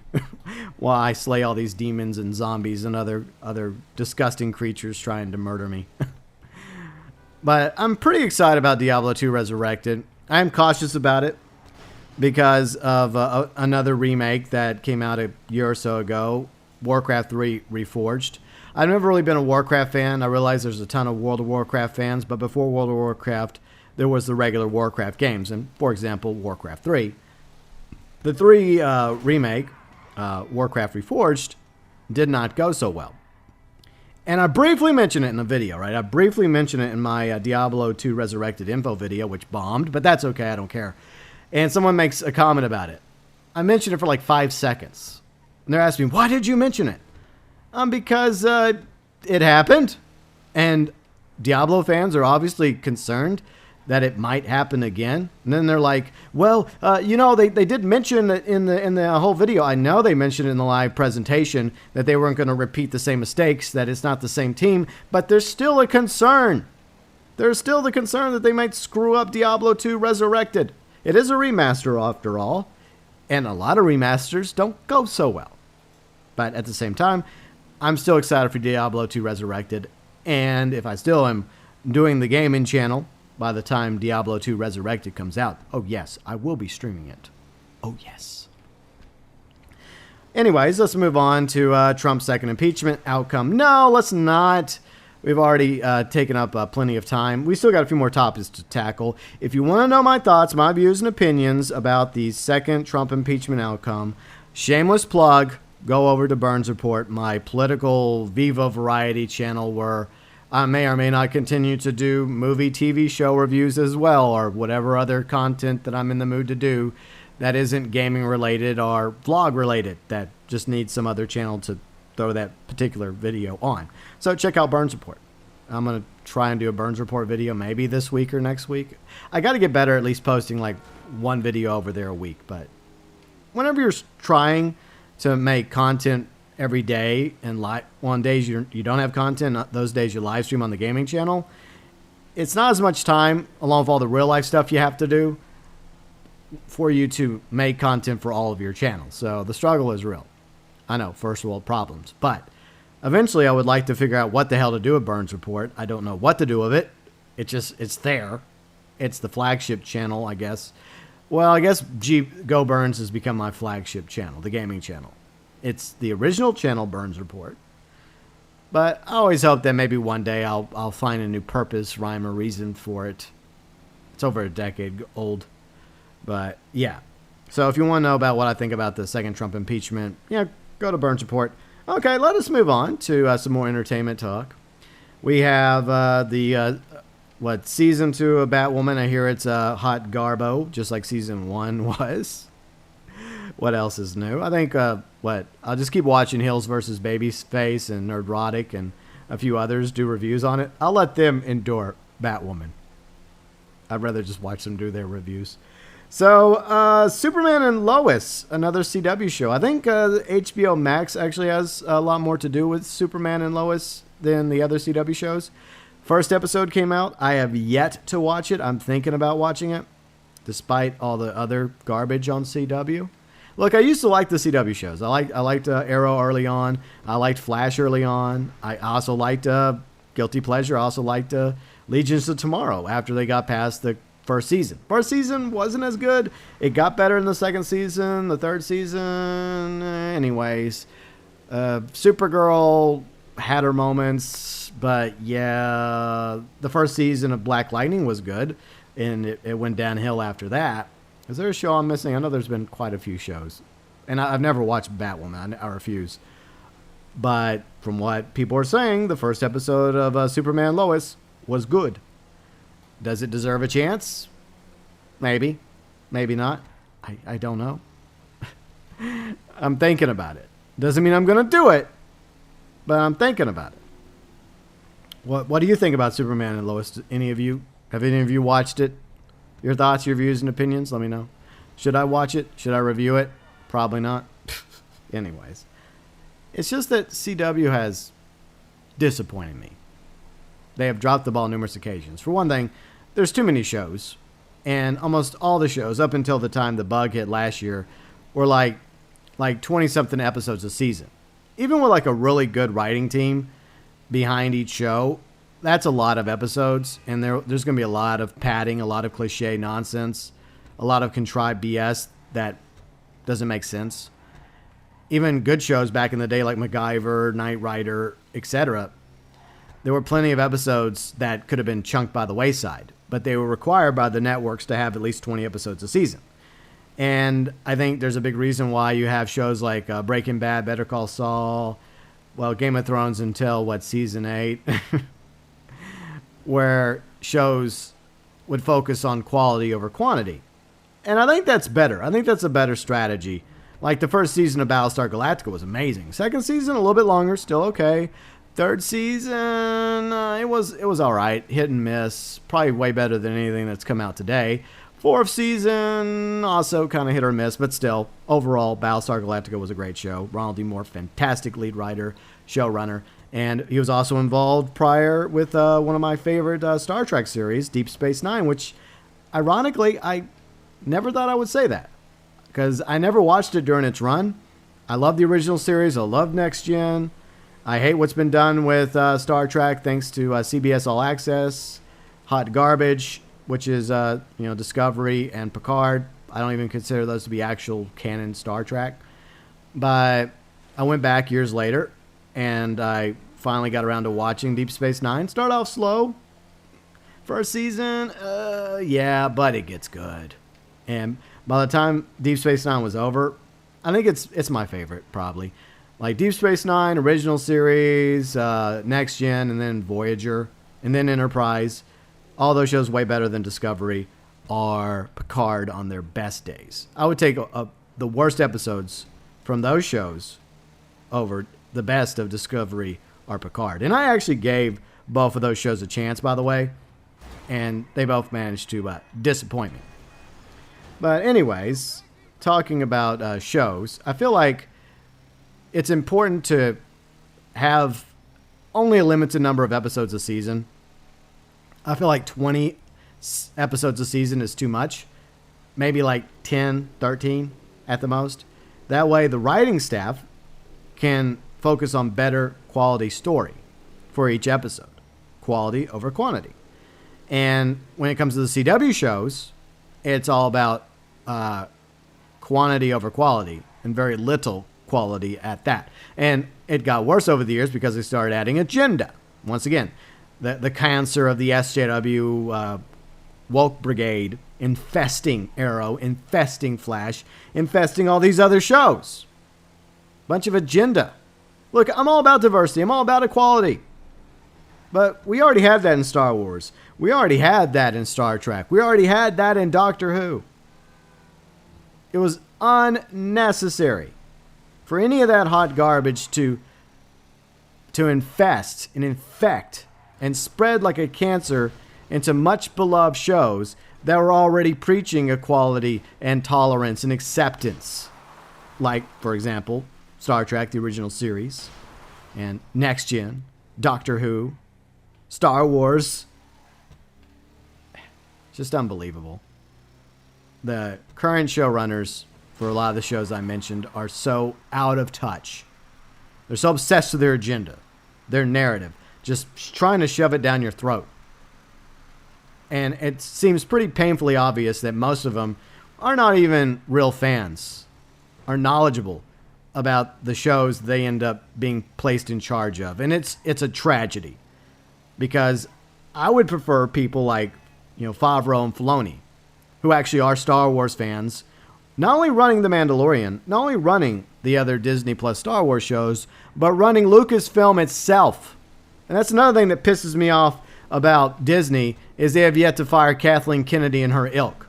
while I slay all these demons and zombies and other disgusting creatures trying to murder me. But I'm pretty excited about Diablo 2 Resurrected. I'm cautious about it because of another remake that came out a year or so ago, Warcraft 3 Reforged. I've never really been a Warcraft fan. I realize there's a ton of World of Warcraft fans, but before World of Warcraft, there was the regular Warcraft games. And, for example, Warcraft 3. The 3 remake, Warcraft Reforged, did not go so well. And I briefly mentioned it in the video, right? I briefly mentioned it in my Diablo II Resurrected info video, which bombed, but that's okay. I don't care. And someone makes a comment about it. I mentioned it for like 5 seconds. And they're asking me, why did you mention it? Because it happened. And Diablo fans are obviously concerned that it might happen again. And then they're like, well, they did mention it in the whole video. I know they mentioned it in the live presentation that they weren't going to repeat the same mistakes, that it's not the same team, but there's still a concern. There's still the concern that they might screw up Diablo II Resurrected. It is a remaster after all, and a lot of remasters don't go so well. But at the same time, I'm still excited for Diablo II Resurrected, and if I still am doing the gaming channel by the time Diablo II Resurrected comes out, oh yes, I will be streaming it. Oh yes. Anyways, let's move on to Trump's second impeachment outcome. No, let's not. We've already taken up plenty of time. We still got a few more topics to tackle. If you want to know my thoughts, my views and opinions about the second Trump impeachment outcome, shameless plug, go over to Burns Report, my political Viva variety channel, where I may or may not continue to do movie, TV show reviews as well, or whatever other content that I'm in the mood to do that isn't gaming related or vlog related, that just needs some other channel to throw that particular video on. So check out Burns Report. I'm going to try and do a Burns Report video maybe this week or next week. I got to get better at least posting like one video over there a week. But whenever you're trying to make content every day, and on days you don't have content, those days you live stream on the gaming channel, it's not as much time along with all the real life stuff you have to do for you to make content for all of your channels. So the struggle is real. I know, first world problems, but eventually I would like to figure out what the hell to do with Burns Report. I don't know what to do with it. It's there. It's the flagship channel, I guess. Well, I guess Go Burns has become my flagship channel, the gaming channel. It's the original channel, Burns Report. But I always hope that maybe one day I'll find a new purpose, rhyme, or reason for it. It's over a decade old. But yeah. So if you want to know about what I think about the second Trump impeachment, go to Burns Report. Okay, let us move on to some more entertainment talk. We have season 2 of Batwoman. I hear it's a hot garbo, just like season 1 was. What else is new? I think, I'll just keep watching Hills vs. Babyface and Nerdrotic and a few others do reviews on it. I'll let them endure Batwoman. I'd rather just watch them do their reviews. So, Superman and Lois, another CW show. I think HBO Max actually has a lot more to do with Superman and Lois than the other CW shows. First episode came out. I have yet to watch it. I'm thinking about watching it, despite all the other garbage on CW. Look, I used to like the CW shows. I liked Arrow early on. I liked Flash early on. I also liked Guilty Pleasure. I also liked Legions of Tomorrow after they got past the first season. First season wasn't as good. It got better in the second season, the third season. Anyways, Supergirl had her moments, but yeah, the first season of Black Lightning was good, and it went downhill after that. Is there a show I'm missing? I know there's been quite a few shows, and I've never watched Batwoman. I refuse. But from what people are saying, the first episode of Superman Lois was good. Does it deserve a chance? Maybe. Maybe not. I don't know. I'm thinking about it. Doesn't mean I'm going to do it, but I'm thinking about it. What do you think about Superman and Lois? Have any of you watched it? Your thoughts, your views, and opinions? Let me know. Should I watch it? Should I review it? Probably not. Anyways. It's just that CW has disappointed me. They have dropped the ball numerous occasions. For one thing, there's too many shows. And almost all the shows, up until the time the bug hit last year, were like 20-something episodes a season. Even with like a really good writing team behind each show, that's a lot of episodes. And there's going to be a lot of padding, a lot of cliche nonsense, a lot of contrived BS that doesn't make sense. Even good shows back in the day like MacGyver, Knight Rider, etc., there were plenty of episodes that could have been chunked by the wayside, but they were required by the networks to have at least 20 episodes a season. And I think there's a big reason why you have shows like Breaking Bad, Better Call Saul, well, Game of Thrones until, what, season 8, where shows would focus on quality over quantity. And I think that's better. I think that's a better strategy. Like the first season of Battlestar Galactica was amazing. Second season, a little bit longer, still okay. Third season, it was all right, hit and miss. Probably way better than anything that's come out today. Fourth season, also kind of hit or miss, but still, overall, Battlestar Galactica was a great show. Ronald D. Moore, fantastic lead writer, showrunner. And he was also involved prior with one of my favorite Star Trek series, Deep Space Nine, which, ironically, I never thought I would say that, because I never watched it during its run. I love the original series. I love Next Gen. I hate what's been done with Star Trek thanks to CBS All Access, hot garbage, which is Discovery and Picard. I don't even consider those to be actual canon Star Trek. But I went back years later, and I finally got around to watching Deep Space Nine. Start off slow. First season, yeah, but it gets good. And by the time Deep Space Nine was over, I think it's my favorite, probably. Like Deep Space Nine, original series, Next Gen, and then Voyager, and then Enterprise. All those shows way better than Discovery are Picard on their best days. I would take the worst episodes from those shows over the best of Discovery or Picard. And I actually gave both of those shows a chance, by the way, and they both managed to disappoint me. But anyways, talking about shows, I feel like it's important to have only a limited number of episodes a season. I feel like 20 episodes a season is too much. Maybe like 10, 13 at the most. That way the writing staff can focus on better quality story for each episode. Quality over quantity. And when it comes to the CW shows, it's all about quantity over quality, and very little quality at that. And it got worse over the years because they started adding agenda. Once again, the cancer of the SJW woke brigade infesting Arrow, infesting Flash, infesting all these other shows. Bunch of agenda. Look, I'm all about diversity. I'm all about equality. But we already had that in Star Wars. We already had that in Star Trek. We already had that in Doctor Who. It was unnecessary for any of that hot garbage to infest and infect and spread like a cancer into much beloved shows that were already preaching equality and tolerance and acceptance. Like, for example, Star Trek, the original series, and Next Gen, Doctor Who, Star Wars. Just unbelievable. The current showrunners for a lot of the shows I mentioned are so out of touch. They're so obsessed with their agenda, their narrative, just trying to shove it down your throat. And it seems pretty painfully obvious that most of them are not even real fans, are knowledgeable about the shows they end up being placed in charge of. And it's a tragedy, because I would prefer people like, Favreau and Filoni, who actually are Star Wars fans, not only running The Mandalorian, not only running the other Disney Plus Star Wars shows, but running Lucasfilm itself. And that's another thing that pisses me off about Disney, is they have yet to fire Kathleen Kennedy and her ilk.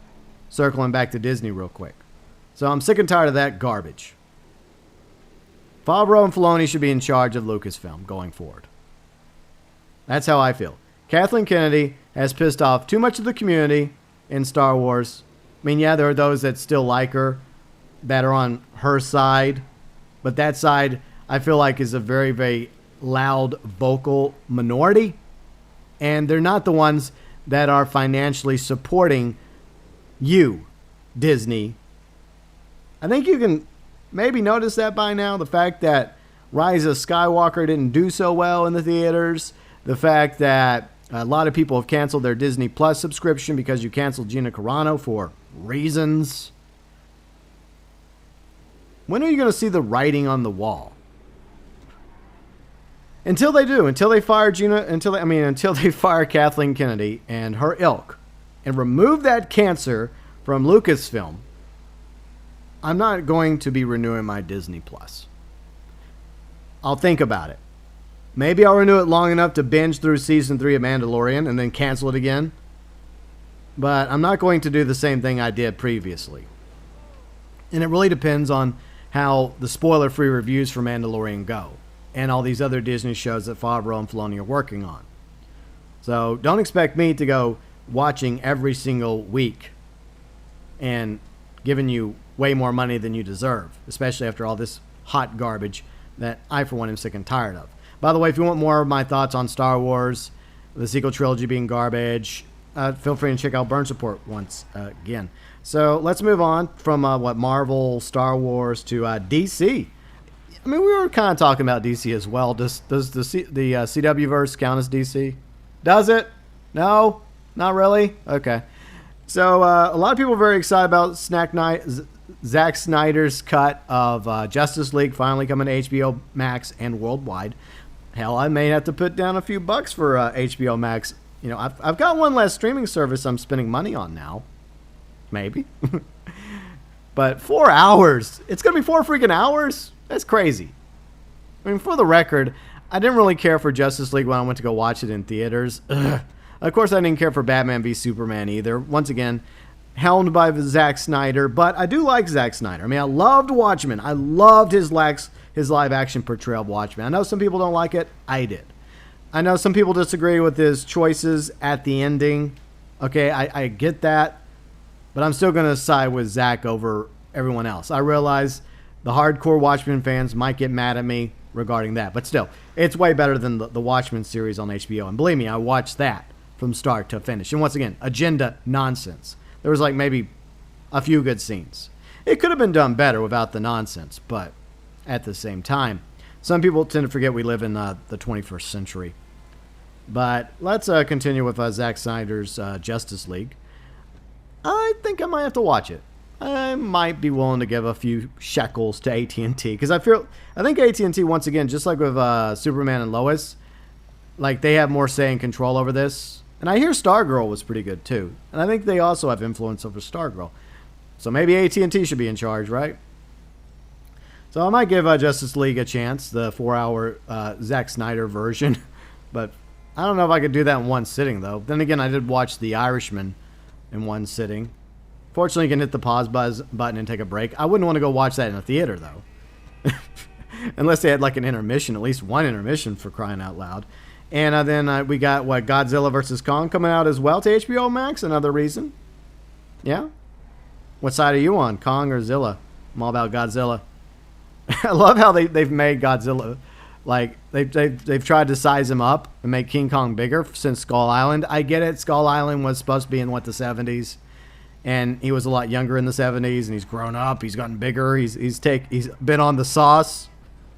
Circling back to Disney real quick. So I'm sick and tired of that garbage. Favreau and Filoni should be in charge of Lucasfilm going forward. That's how I feel. Kathleen Kennedy has pissed off too much of the community in Star Wars. I mean, yeah, there are those that still like her, that are on her side. But that side, I feel like, is a very, very loud, vocal minority. And they're not the ones that are financially supporting you, Disney. I think you can maybe notice that by now. The fact that Rise of Skywalker didn't do so well in the theaters. The fact that a lot of people have canceled their Disney Plus subscription because you canceled Gina Carano for reasons. When are you going to see the writing on the wall? Until they do, until they fire Kathleen Kennedy and her ilk and remove that cancer from Lucasfilm, I'm not going to be renewing my Disney Plus. I'll think about it. Maybe I'll renew it long enough to binge through season 3 of Mandalorian and then cancel it again. But I'm not going to do the same thing I did previously. And it really depends on how the spoiler-free reviews for Mandalorian go and all these other Disney shows that Favreau and Filoni are working on. So don't expect me to go watching every single week and giving you way more money than you deserve, especially after all this hot garbage that I, for one, am sick and tired of. By the way, if you want more of my thoughts on Star Wars, the sequel trilogy being garbage, feel free to check out Burns Report once again. So let's move on from Marvel, Star Wars to DC. I mean, we were kind of talking about DC as well. Does the CW verse count as DC? Does it? No, not really. Okay. So a lot of people are very excited about Zack Snyder's cut of Justice League finally coming to HBO Max and worldwide. Hell, I may have to put down a few bucks for HBO Max. You know, I've got one less streaming service I'm spending money on now. Maybe. But 4 hours. It's going to be 4 freaking hours? That's crazy. I mean, for the record, I didn't really care for Justice League when I went to go watch it in theaters. Ugh. Of course, I didn't care for Batman v Superman either. Once again, helmed by Zack Snyder. But I do like Zack Snyder. I mean, I loved Watchmen. I loved his live-action portrayal of Watchmen. I know some people don't like it. I did. I know some people disagree with his choices at the ending. Okay, I get that. But I'm still going to side with Zack over everyone else. I realize the hardcore Watchmen fans might get mad at me regarding that. But still, it's way better than the Watchmen series on HBO. And believe me, I watched that from start to finish. And once again, agenda nonsense. There was like maybe a few good scenes. It could have been done better without the nonsense. But at the same time, some people tend to forget we live in the 21st century. But let's continue with Zack Snyder's Justice League. I think I might have to watch it. I might be willing to give a few shekels to AT&T because I think AT&T, once again, just like with Superman and Lois, like they have more say and control over this. And I hear Stargirl was pretty good too, and I think they also have influence over Stargirl. So maybe AT&T should be in charge, right? So I might give Justice League a chance, the 4-hour Zack Snyder version, but I don't know if I could do that in one sitting though. Then again, I did watch The Irishman in one sitting. Fortunately, you can hit the pause button and take a break. I wouldn't want to go watch that in a theater, though. Unless they had like an intermission, at least one intermission for crying out loud. And then we got, Godzilla vs. Kong coming out as well to HBO Max, another reason. Yeah? What side are you on, Kong or Zilla? I'm all about Godzilla. I love how they've made Godzilla, like, they've tried to size him up and make King Kong bigger since Skull Island. I get it, Skull Island was supposed to be in, the 70s. And he was a lot younger in the 70s, and he's grown up. He's gotten bigger. He's been on the sauce,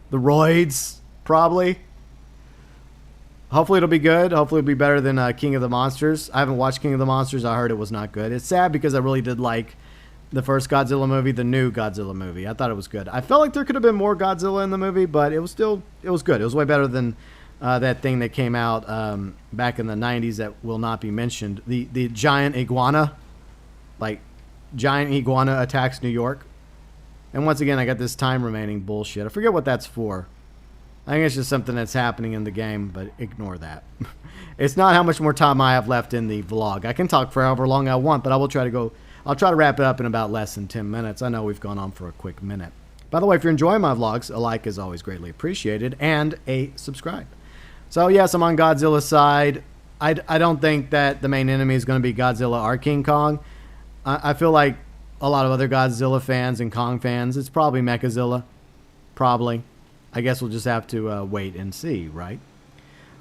the roids, probably. Hopefully it'll be good. Hopefully it'll be better than King of the Monsters. I haven't watched King of the Monsters. I heard it was not good. It's sad because I really did like the first Godzilla movie, the new Godzilla movie. I thought it was good. I felt like there could have been more Godzilla in the movie, but it was good. It was way better than that thing that came out back in the 90s that will not be mentioned. The giant iguana. Like, giant iguana attacks New York. And once again, I got this time remaining bullshit. I forget what that's for. I think it's just something that's happening in the game, but ignore that. It's not how much more time I have left in the vlog. I can talk for however long I want, but I'll try to wrap it up in about less than 10 minutes. I know we've gone on for a quick minute. By the way, if you're enjoying my vlogs, a like is always greatly appreciated, and a subscribe. So, yes, I'm on Godzilla's side. I don't think that the main enemy is going to be Godzilla or King Kong. I feel like a lot of other Godzilla fans and Kong fans, it's probably Mechazilla. Probably. I guess we'll just have to wait and see, right?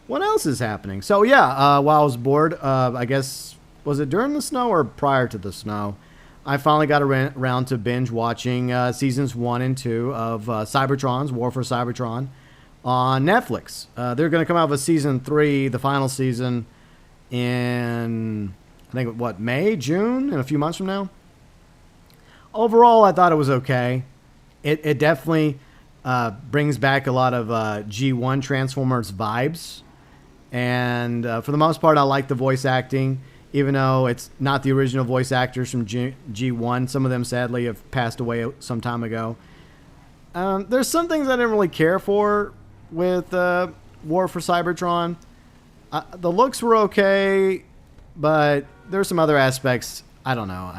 What else is happening? So, yeah, while I was bored, I guess, was it during the snow or prior to the snow? I finally got around to binge watching seasons 1 and 2 of Cybertron's War for Cybertron on Netflix. They're going to come out with season 3, the final season, in, I think, May, June, in a few months from now? Overall, I thought it was okay. It definitely brings back a lot of G1 Transformers vibes. And for the most part, I like the voice acting, even though it's not the original voice actors from G1. Some of them, sadly, have passed away some time ago. There's some things I didn't really care for. with War for Cybertron. The looks were okay, but there were some other aspects. I don't know.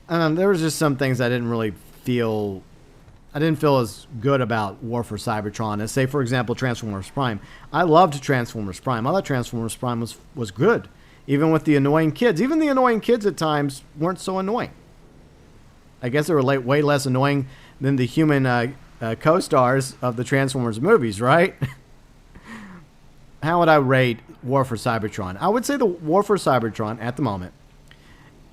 There was just some things I didn't really feel. I didn't feel as good about War for Cybertron as, say, for example, Transformers Prime. I loved Transformers Prime. I thought Transformers Prime was good, even with the annoying kids. Even the annoying kids at times weren't so annoying. I guess they were way less annoying than the human co-stars of the Transformers movies, right? How would I rate War for Cybertron? I would say the War for Cybertron at the moment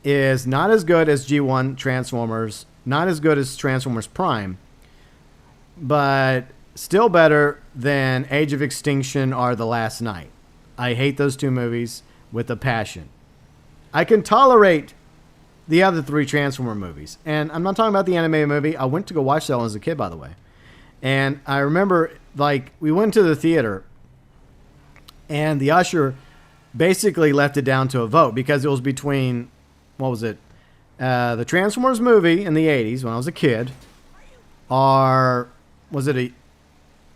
is not as good as G1 Transformers, not as good as Transformers Prime, but still better than Age of Extinction or The Last Night. I hate those two movies with a passion. I can tolerate the other three Transformer movies. And I'm not talking about the animated movie. I went to go watch that one as a kid, by the way. And I remember, we went to the theater, and the usher basically left it down to a vote because it was between, what was it? The Transformers movie in the 80s when I was a kid, or was it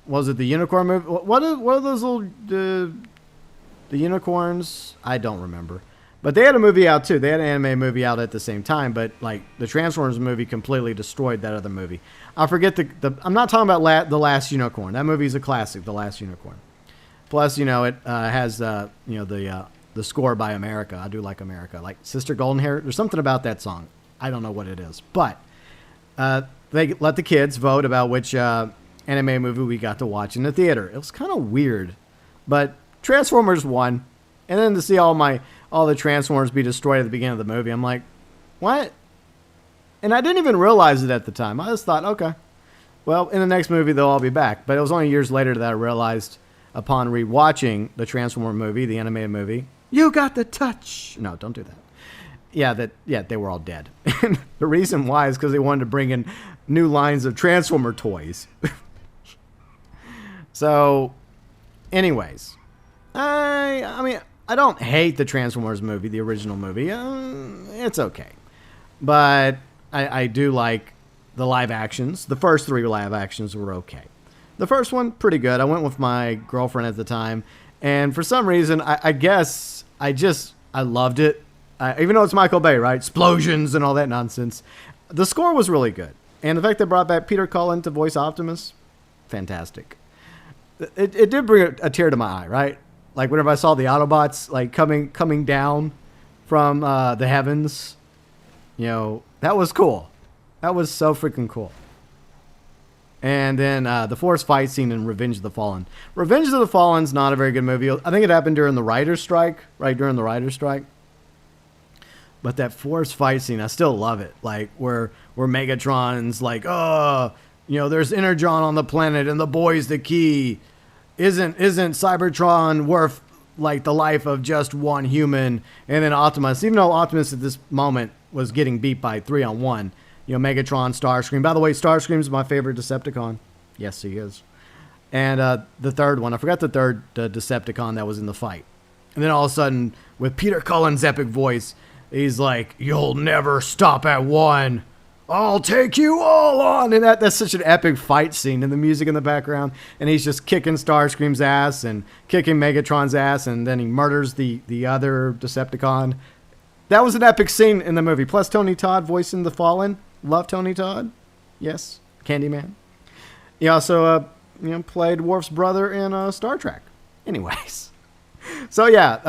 the Unicorn movie? What are those little the unicorns? I don't remember. But they had a movie out too. They had an anime movie out at the same time, but the Transformers movie completely destroyed that other movie. I forget I'm not talking about The Last Unicorn. That movie is a classic, The Last Unicorn. Plus, it has the score by America. I do like America, like Sister Goldenhair. There's something about that song. I don't know what it is, but they let the kids vote about which anime movie we got to watch in the theater. It was kind of weird, but Transformers won, and then to see all the Transformers be destroyed at the beginning of the movie, I'm like, what? And I didn't even realize it at the time. I just thought, okay, well, in the next movie they'll all be back. But it was only years later that I realized, upon rewatching the Transformer movie, the animated movie, you got the touch. No, don't do that. Yeah, they were all dead. And the reason why is because they wanted to bring in new lines of Transformer toys. So, anyways, I don't hate the Transformers movie, the original movie. It's okay. But I do like the live actions. The first three live actions were okay. The first one, pretty good. I went with my girlfriend at the time. And for some reason, I guess I loved it. Even though it's Michael Bay, right? Explosions and all that nonsense. The score was really good. And the fact they brought back Peter Cullen to voice Optimus, fantastic. It did bring a tear to my eye, right? Like whenever I saw the Autobots coming down from the heavens, that was cool. That was so freaking cool. And then the Force fight scene in Revenge of the Fallen. Revenge of the Fallen's not a very good movie. I think it happened during the writer's strike, right? During the writer's strike. But that Force fight scene, I still love it. Like where Megatron's like, there's Energon on the planet and the boy's the key. Isn't Cybertron worth like the life of just one human? And then Optimus, even though Optimus at this moment was getting beat by 3-on-1, Megatron, Starscream. By the way, Starscream's my favorite Decepticon. Yes, he is. And the third one, I forgot the third Decepticon that was in the fight. And then all of a sudden, with Peter Cullen's epic voice, he's like, "You'll never stop at one. I'll take you all on." And that's such an epic fight scene, and the music in the background. And he's just kicking Starscream's ass and kicking Megatron's ass, and then he murders the other Decepticon. That was an epic scene in the movie. Plus Tony Todd voicing the Fallen. Love Tony Todd. Yes. Candyman. He also played Worf's brother in Star Trek. Anyways. So yeah,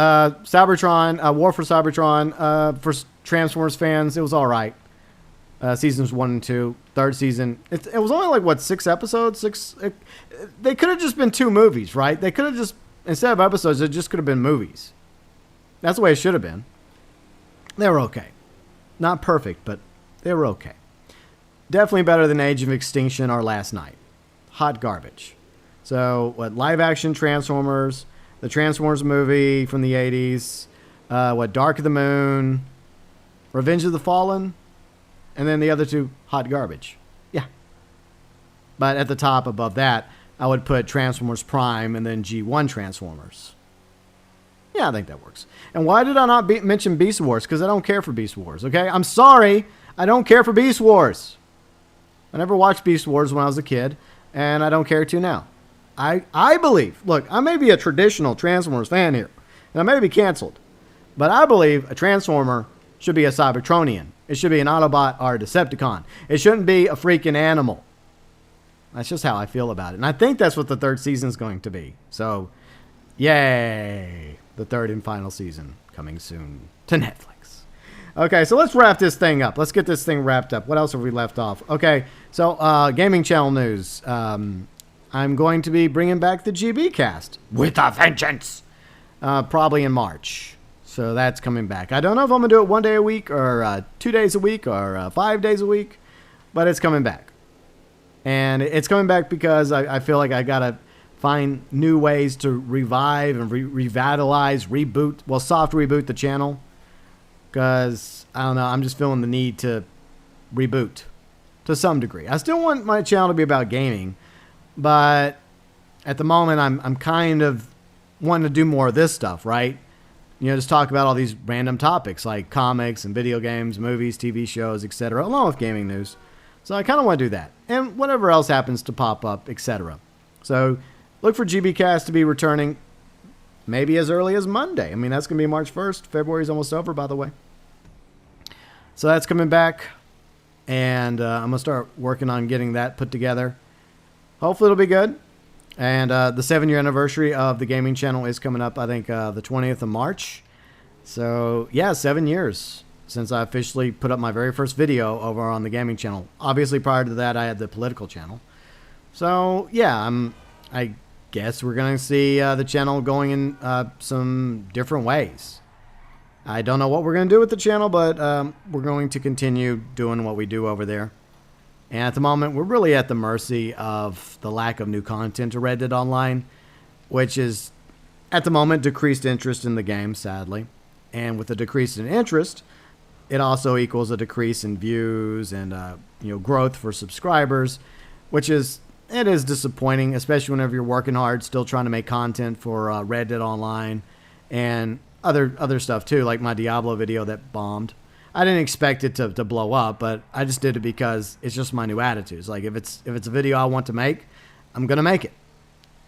Cybertron, War for Cybertron, for Transformers fans, it was all right. Seasons 1 and 2, third season. It was only like 6 episodes. They could have just been 2 movies, right? They could have just, instead of episodes, it just could have been movies. That's the way it should have been. They were okay. Not perfect, but they were okay. Definitely better than Age of Extinction or Last Night. Hot garbage. So, live action Transformers, the Transformers movie from the 80s, Dark of the Moon, Revenge of the Fallen, and then the other 2, hot garbage. Yeah. But at the top above that, I would put Transformers Prime and then G1 Transformers. Yeah, I think that works. And why did I not mention Beast Wars? Because I don't care for Beast Wars, okay? I'm sorry. I don't care for Beast Wars. I never watched Beast Wars when I was a kid. and I don't care to now. I believe, look, I may be a traditional Transformers fan here, and I may be canceled, but I believe a Transformer should be a Cybertronian. It should be an Autobot or a Decepticon. It shouldn't be a freaking animal. That's just how I feel about it. And I think that's what the third season is going to be. So, yay. The third and final season coming soon to Netflix. Okay, so let's wrap this thing up. Let's get this thing wrapped up. What else have we left off? Okay, so gaming channel news. I'm going to be bringing back the GB cast with a vengeance. Probably in March. So that's coming back. I don't know if I'm going to do it 1 day a week or 2 days a week or 5 days a week, but it's coming back. And it's coming back because I feel like I got to find new ways to revive and revitalize, reboot, well, soft reboot the channel. Because, I don't know, I'm just feeling the need to reboot to some degree. I still want my channel to be about gaming, but at the moment I'm kind of wanting to do more of this stuff, right? You know, just talk about all these random topics like comics and video games, movies, TV shows, etc., along with gaming news. So I kind of want to do that. And whatever else happens to pop up, etc. So look for GBcast to be returning maybe as early as Monday. I mean, that's going to be March 1st. February's almost over, by the way. So that's coming back. And I'm going to start working on getting that put together. Hopefully it'll be good. And the 7-year anniversary of the gaming channel is coming up, I think, the 20th of March. So, yeah, 7 years since I officially put up my very first video over on the gaming channel. Obviously, prior to that, I had the political channel. So, yeah, I guess we're going to see the channel going in some different ways. I don't know what we're going to do with the channel, but we're going to continue doing what we do over there. And at the moment, we're really at the mercy of the lack of new content to Red Dead Online, which is, at the moment, decreased interest in the game, sadly. And with the decrease in interest, it also equals a decrease in views and growth for subscribers, which is disappointing, especially whenever you're working hard, still trying to make content for Red Dead Online and other stuff too, like my Diablo video that bombed. I didn't expect it to blow up, but I just did it because it's just my new attitude. It's like if it's a video I want to make, I'm gonna make it.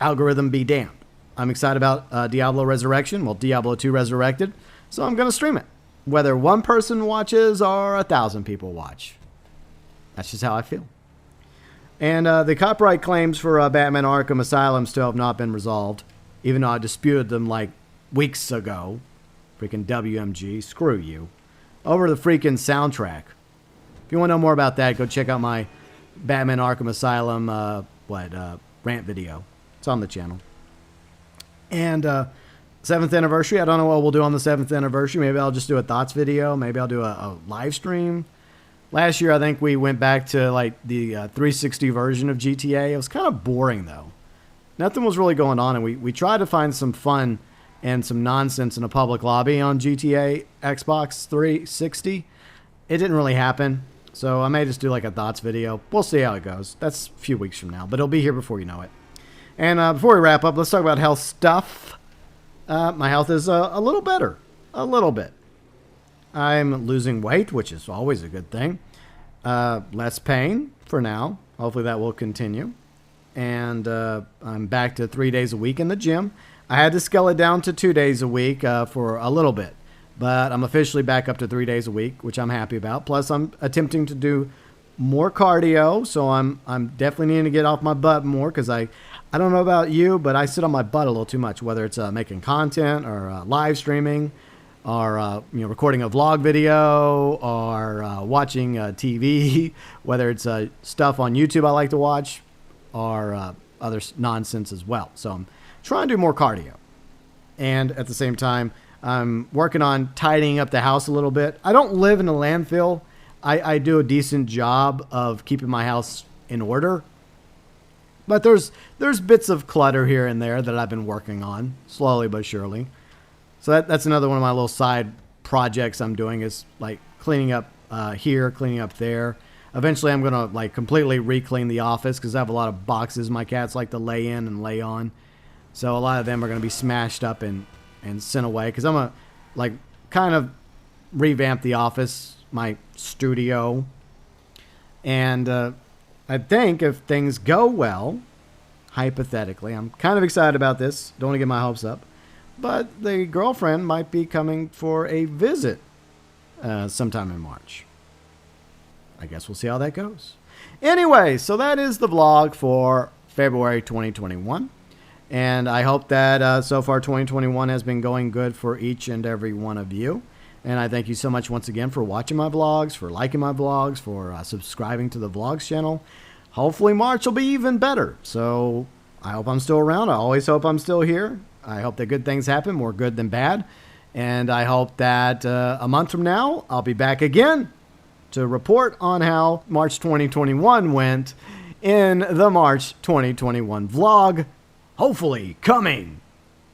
Algorithm be damned. I'm excited about Diablo Resurrection, well, Diablo II Resurrected, so I'm gonna stream it. Whether one person watches or 1,000 people watch. That's just how I feel. And the copyright claims for Batman Arkham Asylum still have not been resolved, even though I disputed them like weeks ago. Freaking WMG, screw you. Over the freaking soundtrack. If you want to know more about that, go check out my Batman Arkham Asylum rant video. It's on the channel. And 7th anniversary. I don't know what we'll do on the 7th anniversary. Maybe I'll just do a thoughts video. Maybe I'll do a live stream. Last year, I think we went back to like the 360 version of GTA. It was kind of boring, though. Nothing was really going on, and we tried to find some fun and some nonsense in a public lobby on GTA Xbox 360. It didn't really happen, so I may just do like a thoughts video. We'll see how it goes. That's a few weeks from now, but it'll be here before you know it. And before we wrap up, let's talk about health stuff. My health is a little better. A little bit. I'm losing weight, which is always a good thing. Less pain for now. Hopefully that will continue. And I'm back to 3 days a week in the gym. I had to scale it down to 2 days a week for a little bit. But I'm officially back up to 3 days a week, which I'm happy about. Plus, I'm attempting to do more cardio. So I'm definitely needing to get off my butt more because I don't know about you, but I sit on my butt a little too much, whether it's making content or live streaming or recording a vlog video or watching TV, whether it's stuff on YouTube I like to watch or other nonsense as well. So I'm trying to do more cardio. And at the same time, I'm working on tidying up the house a little bit. I don't live in a landfill. I do a decent job of keeping my house in order. But there's bits of clutter here and there that I've been working on, slowly but surely. So that's another one of my little side projects I'm doing is like cleaning up here, cleaning up there. Eventually I'm going to like completely re-clean the office because I have a lot of boxes my cats like to lay in and lay on. So a lot of them are going to be smashed up and sent away because I'm going to like kind of revamp the office, my studio. And I think if things go well, hypothetically, I'm kind of excited about this. Don't want to get my hopes up. But the girlfriend might be coming for a visit sometime in March. I guess we'll see how that goes. Anyway, so that is the vlog for February 2021. And I hope that so far 2021 has been going good for each and every one of you. And I thank you so much once again for watching my vlogs, for liking my vlogs, for subscribing to the vlogs channel. Hopefully March will be even better. So I hope I'm still around. I always hope I'm still here. I hope that good things happen, more good than bad. And I hope that a month from now, I'll be back again to report on how March 2021 went in the March 2021 vlog. Hopefully coming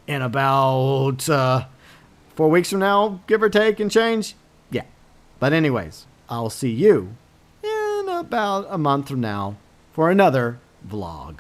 in about 4 weeks from now, give or take and change. Yeah. But anyways, I'll see you in about a month from now for another vlog.